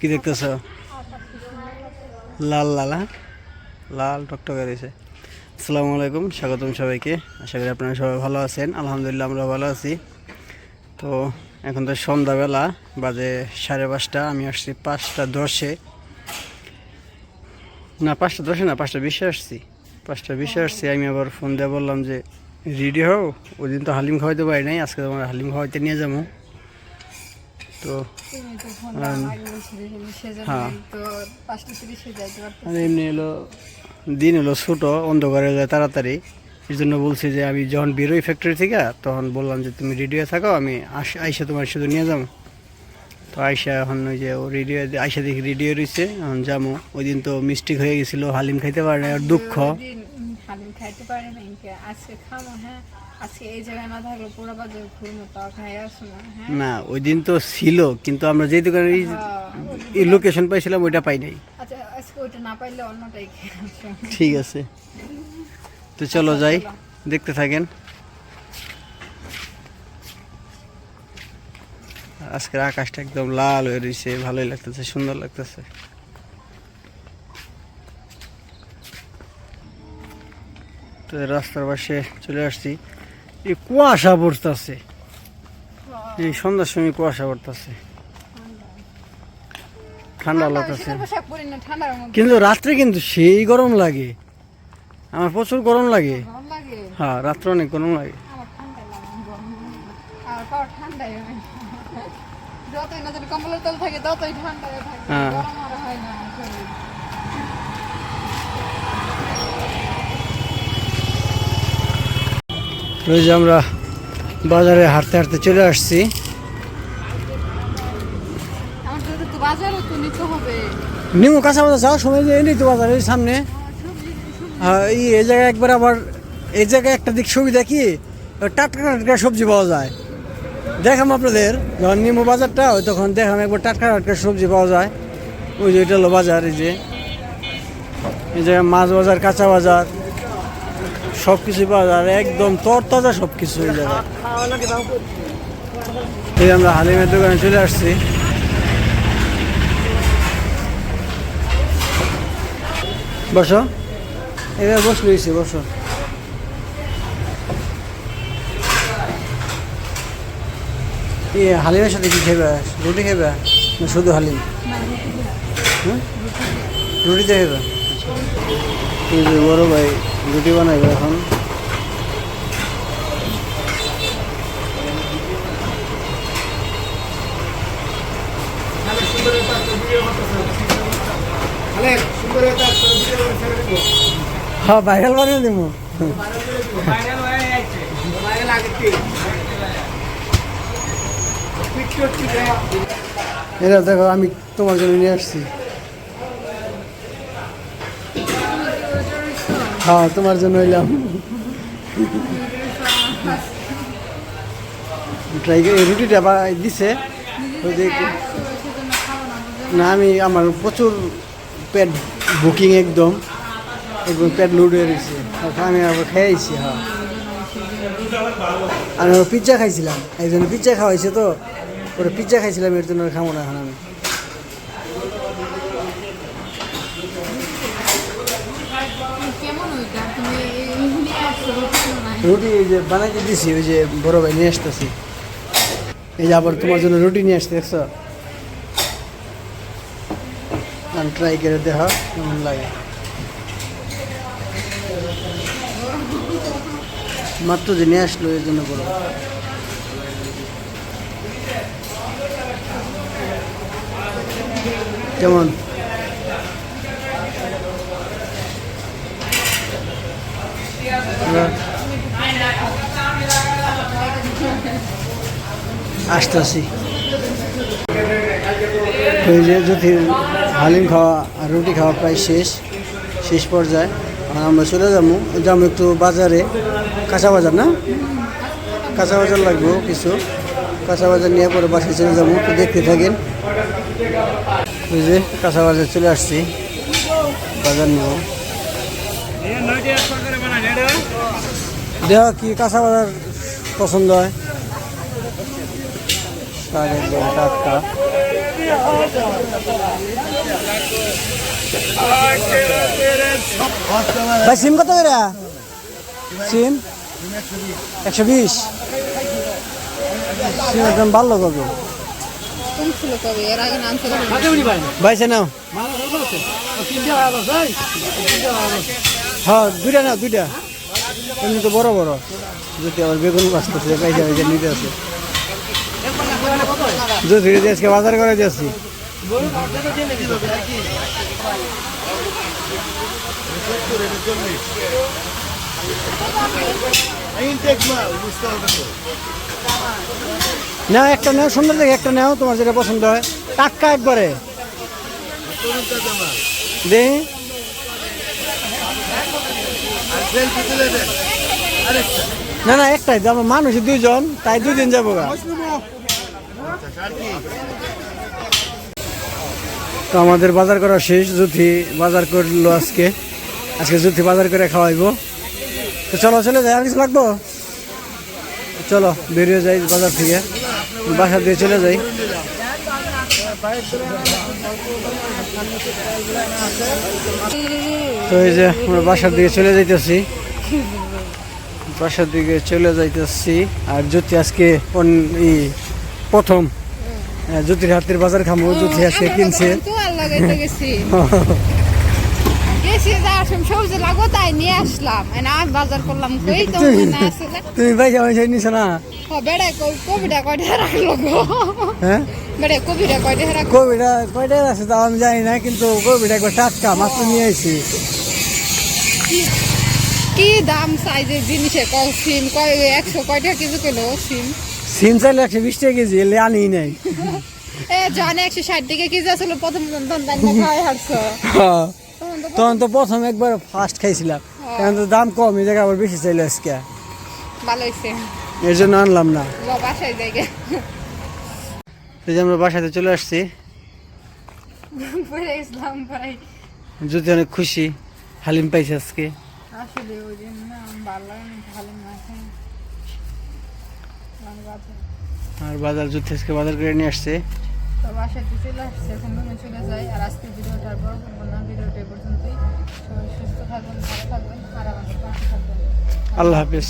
কি দেখতেছ? লাল লাল, হ্যাঁ, লাল টকটকে রয়েছে। আসসালামু আলাইকুম, স্বাগতম সবাইকে। আশা করি আপনারা সবাই ভালো আছেন। আলহামদুলিল্লাহ আমরা ভালো আছি। তো এখন তো সন্ধ্যাবেলা, বাজে 5:30। আমি আসছি 5:10-এ, না 5:10-এ না, 5:20-এ আসছি। 5:20-এ আসছি। আমি আবার ফোন দিয়ে বললাম যে রেডি হও, ওই দিন তো হালিম খাওয়াইতে পারি নাই, আজকে তোমার হালিম খাওয়াইতে নিয়ে যাবো। তো হ্যাঁ, এমনি হলো দিন হলো ছোটো, অন্ধকারে যায় তাড়াতাড়ি। এই জন্য বলছি যে আমি যখন বেরোই ফ্যাক্টরি থেকে, তখন বললাম যে তুমি রেডি হয়ে থাকো, আমি আইসা তোমার শুধু নিয়ে যাবো। তো আইসা এখন ওই যে ও রেডি হয়ে আইসা দেখি রেডি হয়ে রয়েছে, এখন যাবো। ওই দিন তো মিস্টেক হয়ে গেছিলো, হালিম খাইতে পারে না, আর দুঃখ। হালিম খাইতে পারে না, আজকে খাবো। হ্যাঁ, আজকে এই জায়গায় না থাকলে পুরো বাজার ঘুরবো, তাও খাই আসবো না। হ্যাঁ, না ওই দিন তো ছিল, কিন্তু আমরা যেই দোকানে এই লোকেশন পাইছিলাম ওইটা পাই নাই। আচ্ছা, আজকে ওইটা না পাইলে অন্যটাই খেয়ে আসবো। ঠিক আছে, তো চলো যাই, দেখতে থাকেন। আজকের আকাশটা একদম লাল হয়ে রয়েছে, ভালোই লাগতেছে, সুন্দর লাগতেছে। তো রাস্তার পাশে চলে আসছি। এই কুয়াশা পড়তেছে, এই সন্ধ্যার সময় কুয়াশা পড়তেছে, ঠান্ডা লাগতেছে। কিন্তু রাত্রে কিন্তু সেই গরম লাগে, আমার প্রচুর গরম লাগে। হ্যাঁ, রাত্রে অনেক গরম লাগে। যতই নজর কম্বলের তল থাকে ততই ঠান্ডা থাকে, হ্যাঁ, গরম আর হয় না। ওই যে আমরা বাজারে হাঁটতে হাঁটতে চলে আসছি। আমার তো বাজারও তো নিতে হবে। নিমু কাঁচা বাজার যাওয়ার সময় যে এনেই তো বাজারের সামনে। এই জায়গায় একবার আবার এই জায়গায় একটা দিক সুবিধা কি, টাটকা টাটকা সবজি পাওয়া যায়। দেখাম আপনাদের, যখন নিমু বাজারটা হয় তখন দেখাম একবার টাটকা টাটকা সবজি পাওয়া যায়। ওই যে এটা হলো বাজার, এই জায়গায় মাছ বাজার, কাঁচা বাজার, সব কিছু পাওয়া যায়, একদম তরতাজা সব কিছু এই জায়গায়। এই আমরা হালিমের দোকানে চলে আসছি। বসো, এবার বসলে হয়েছে, বসো। হালিমের সাথে কি খেবে? রুটি খেবে না শুধু হালিম? রুটিতে খেবে। এই যে বড় ভাই রুটি বানাইবে এখন। হ্যাঁ, ভাইরাল বানিয়ে দিব। এটা দেখো, আমি তোমার জন্য নিয়ে আসছি। হ্যাঁ, তোমার জন্য এলাম। ট্রাই করে রুটিটা দিছে। না, আমার প্রচুর পেট বুকিং, একদম পেট লুড হয়ে রয়েছে। আমি আবার খেয়েছি। হ্যাঁ, আমি পিৎজা খাইছিলাম, একজনে পিৎজা খাওয়াইছে, তো ওরা পিৎজা খাইছিলাম, এর জন্য খাবো না এখন আমি। রুটি এই যে বানাইতে দিছি, ওই যে বড় ভাই নিয়ে আসতেছি। এই যে আবার তোমার জন্য রুটি নিয়ে আসতে, দেখছো? আমি ট্রাই করে দেখা কেমন লাগে। মাত্র যে নিয়ে আসলো, এর জন্য বড়। কেমন? আসতেছি। ওই যে যদি হালিম খাওয়া আর রুটি খাওয়া প্রায় শেষ পর্যায়ে, আমরা চলে যাবো একটু বাজারে, কাঁচা বাজার, না কাঁচা বাজার লাগবে কিছু। কাঁচা বাজার নিয়ে পরে বাসায় চলে যাবো, তো দেখতে থাকেন। ওই যে কাঁচা বাজার চলে আসছি, বাজার নেব। দেওয়া কি কাঁচা বাজার পছন্দ হয়? টাটকা ভাই সিম কত করে সিম 120 সিম একদম ভালো কত কম ছিল কবে এর আগে নাম ছিল ভাই সে নাও হ্যাঁ দুইটা নাও দুইটা এমনি তো বড় বড় যদি আবার বেগুন বাঁচতেছে পয়সা পয়সা নিতে আছে যদি আজকে বাজার করে দিয়েছি নাও একটা নাও সুন্দর দেখে একটা নাও তোমার যেটা পছন্দ হয় টাটকা একবারে দে না না একটাই তো আমরা মানুষ দুইজন তাই 2 দিন যাবো গা তো আমাদের বাজার করা শেষ জুথি বাজার করলো আজকে জুথি বাজার করে খাওয়াইবো তো চলো চলে যাই আর কিছু লাগবো চলো বেরিয়ে যাই বাজার থেকে বাসা দিয়ে চলে যাই তো এই যে আমরা বাসার দিকে চলে যাইতেছি আর জ্যোতি আজকে প্রথম জ্যোতির হাতের বাজার খামো জ্যোতি আজকে কিনছে তুমি পয়সা পয়সা নিছো না কবিটা কয়টা আছে তাও আমি জানি না কিন্তু কবিটা একবার টাটকা মাত্র নিয়ে আসি কি দাম সাইজের জিনিসে সিম 100 কয়টা কেজি কিলো সিম চাইলে 120 টাকা কেজি এলে আনি নাই জানে 160 টাকা কেজি আসলে প্রথম তখন তো প্রথম একবার ফার্স্ট খাইছিলাম কারণ তো দাম কম এই জায়গায় আবার বেশি চাইলে আজকে ভালো হয়েছে এর জন্য আনলাম না বাসায় জায়গা এই যে আমরা বাসাতে চলে আসছি যদি অনেক খুশি হালিম পাইছে আজকে আসলে ওই দিন না ভালো লাগে হালিম না খাই আর বাজার যুদ্ধ আজকে বাজার করে নিয়ে আসছে তো বাসাতে চলে আসছে এখন রুমে চলে যাই আর আজকে ভিডিওটা আর বড় করবো না ভিডিওটা এই পর্যন্তই সবাই সুস্থ থাকবেন ভালো থাকবেন আর আমাদের পাশে থাকবেন আল্লাহ হাফেজ